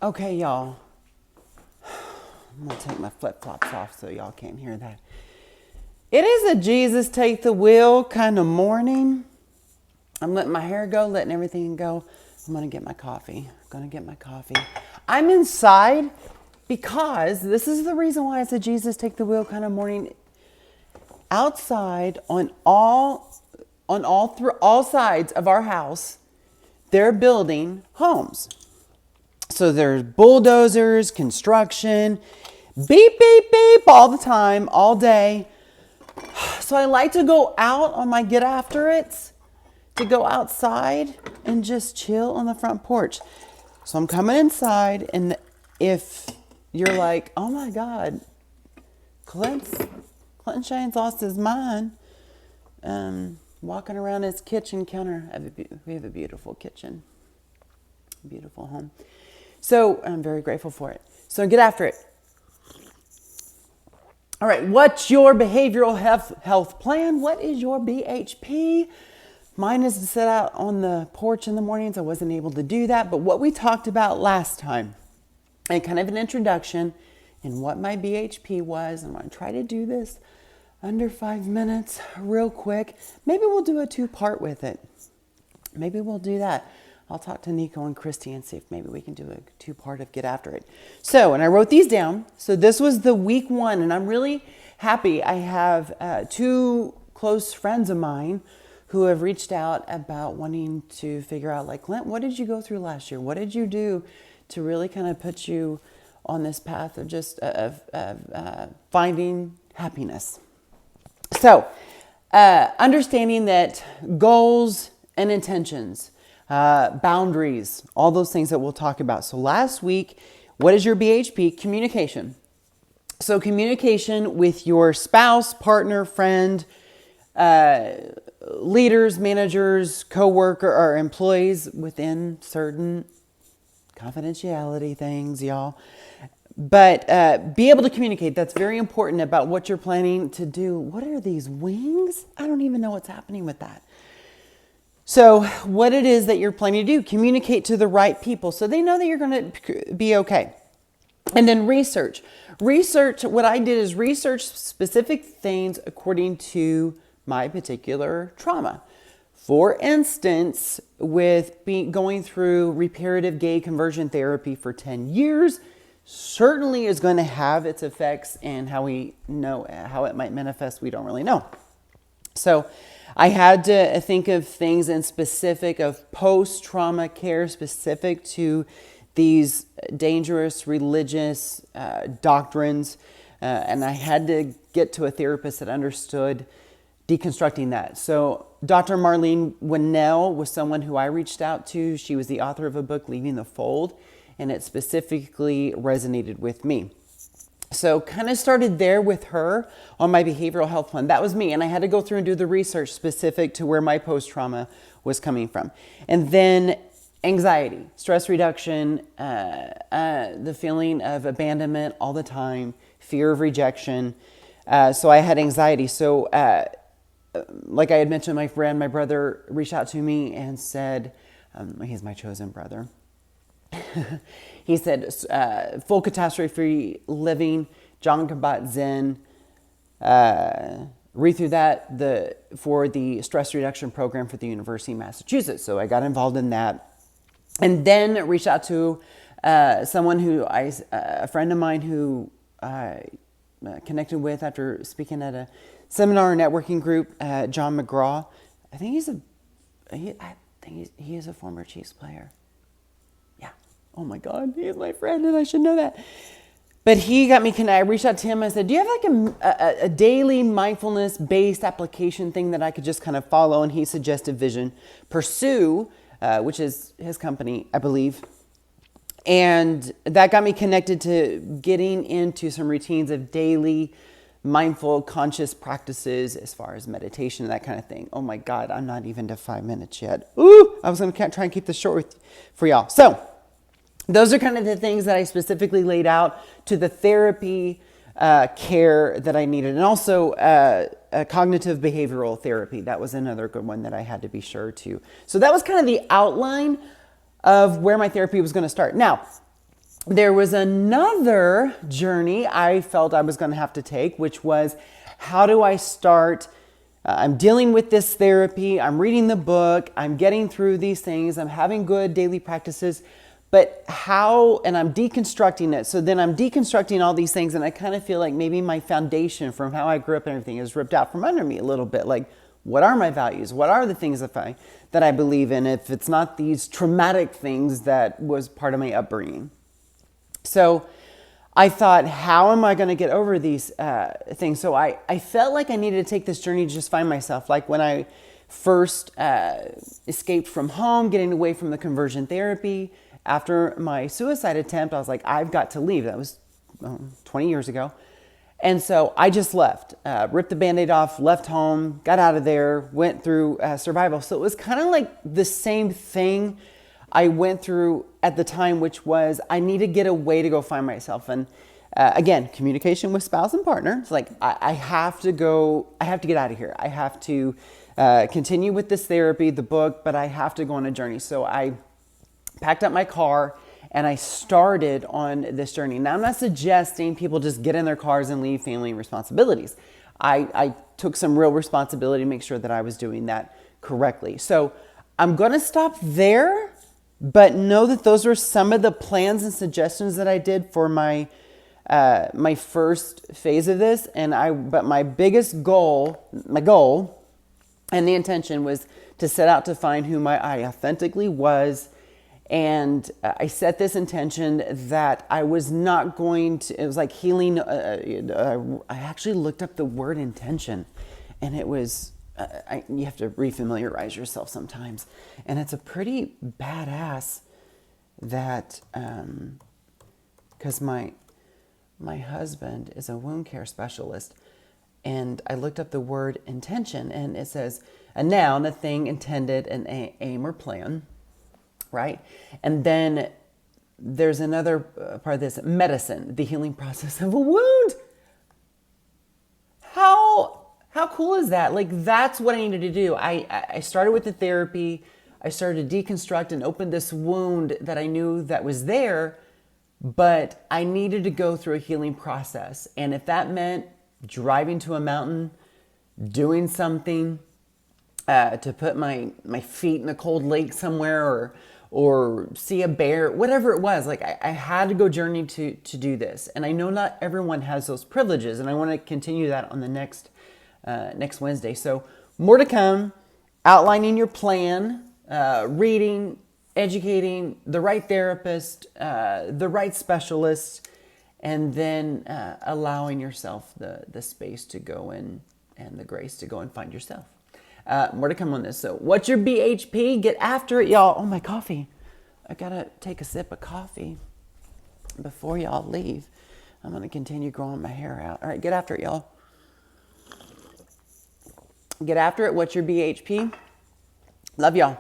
Okay, y'all. I'm going to take my flip-flops off so y'all can't hear that. It is a Jesus take the wheel kind of morning. I'm letting my hair go, letting everything go. I'm going to get my coffee. I'm inside because this is the reason why it's a Jesus take the wheel kind of morning. Outside on all sides of our house, they're building homes. So there's bulldozers, construction, beep, beep, beep, all the time, all day. So I like to go out on my get after it, to go outside and just chill on the front porch. So I'm coming inside, and if you're like, oh my God, Clinton Shane's lost his mind, walking around his kitchen counter. We have a beautiful kitchen, beautiful home. So I'm very grateful for it. So get after it. All right, what's your behavioral health plan? What is your BHP? Mine is to sit out on the porch in the mornings. I wasn't able to do that, but what we talked about last time, and kind of an introduction in what my BHP was, and I'm going to try to do this under 5 minutes real quick. Maybe we'll do a 2-part with it. Maybe we'll do that. I'll talk to Nico and Christy and see if maybe we can do a 2-part of Get After It. So, and I wrote these down. So this was the week 1, and I'm really happy. I have 2 close friends of mine who have reached out about wanting to figure out, like, Clint, what did you go through last year? What did you do to really kind of put you on this path of just finding happiness? So, understanding that goals and intentions, boundaries, all those things that we'll talk about. So last week, what is your BHP? Communication. So communication with your spouse, partner, friend, leaders, managers, co-worker, or employees within certain confidentiality things, y'all. But be able to communicate. That's very important about what you're planning to do. What are these wings? I don't even know what's happening with that. So what it is that you're planning to do, communicate to the right people so they know that you're going to be okay. And then research. What I did is research specific things according to my particular trauma. For instance, with going through reparative gay conversion therapy for 10 years, certainly is going to have its effects, and how we know how it might manifest, we don't really know. So I had to think of things in specific of post-trauma care specific to these dangerous religious doctrines, and I had to get to a therapist that understood deconstructing that. So Dr. Marlene Winnell was someone who I reached out to. She was the author of a book, Leaving the Fold, and it specifically resonated with me. So kind of started there with her on my behavioral health plan. That was me. And I had to go through and do the research specific to where my post-trauma was coming from. And then anxiety, stress reduction, the feeling of abandonment all the time, fear of rejection. So I had anxiety. So like I had mentioned, my brother reached out to me and said, he's my chosen brother. He said, full catastrophe-free living, John Kabat-Zinn, read through that for the stress reduction program for the University of Massachusetts. So I got involved in that, and then reached out to someone a friend of mine who I connected with after speaking at a seminar and networking group, John McGraw. I think he is a former Chiefs player. Oh my God, he is my friend and I should know that. But he got me connected. I reached out to him. I said, do you have like a daily mindfulness-based application thing that I could just kind of follow? And he suggested Vision Pursue, which is his company, I believe. And that got me connected to getting into some routines of daily mindful, conscious practices as far as meditation and that kind of thing. Oh my God, I'm not even to 5 minutes yet. Ooh, I was going to try and keep this short for y'all. So those are kind of the things that I specifically laid out to the therapy care that I needed. And also cognitive behavioral therapy. That was another good one that I had to be sure to. So that was kind of the outline of where my therapy was going to start. Now, there was another journey I felt I was going to have to take, which was, how do I start? I'm dealing with this therapy. I'm reading the book. I'm getting through these things. I'm having good daily practices. But how, and I'm deconstructing it. So then I'm deconstructing all these things, and I kind of feel like maybe my foundation from how I grew up and everything is ripped out from under me a little bit. Like, what are my values? What are the things that I believe in, if it's not these traumatic things that was part of my upbringing? So I thought, how am I going to get over these things? So I felt like I needed to take this journey to just find myself. Like when I first escaped from home, getting away from the conversion therapy, after my suicide attempt, I was like, I've got to leave. That was 20 years ago. And so I just left, ripped the Band-Aid off, left home, got out of there, went through survival. So it was kind of like the same thing I went through at the time, which was I need to get away to go find myself. And again, communication with spouse and partner. It's like, I have to go, I have to get out of here. I have to continue with this therapy, the book, but I have to go on a journey. So I packed up my car and I started on this journey. Now, I'm not suggesting people just get in their cars and leave family responsibilities. I took some real responsibility to make sure that I was doing that correctly. So I'm going to stop there, but know that those were some of the plans and suggestions that I did for my first phase of this. But my biggest goal, and the intention was to set out to find who I authentically was. And I set this intention that I was not going to, it was like healing. I actually looked up the word intention, and it was, you have to refamiliarize yourself sometimes. And it's a pretty badass that, because my husband is a wound care specialist, and I looked up the word intention, and it says a noun, a thing intended, an aim or plan. Right? And then there's another part of this, medicine, the healing process of a wound. How cool is that? Like, that's what I needed to do. I started with the therapy. I started to deconstruct and open this wound that I knew that was there, but I needed to go through a healing process. And if that meant driving to a mountain, doing something to put my feet in a cold lake somewhere, or see a bear, whatever it was, like I had to go journey to do this. And I know not everyone has those privileges, and I want to continue that on the next Wednesday. So more to come, outlining your plan, reading, educating the right therapist, the right specialist, and then allowing yourself the space to go in and the grace to go and find yourself. More to come on this. So what's your BHP? Get after it, y'all. Oh, my coffee. I got to take a sip of coffee before y'all leave. I'm going to continue growing my hair out. All right, get after it, y'all. Get after it. What's your BHP? Love y'all.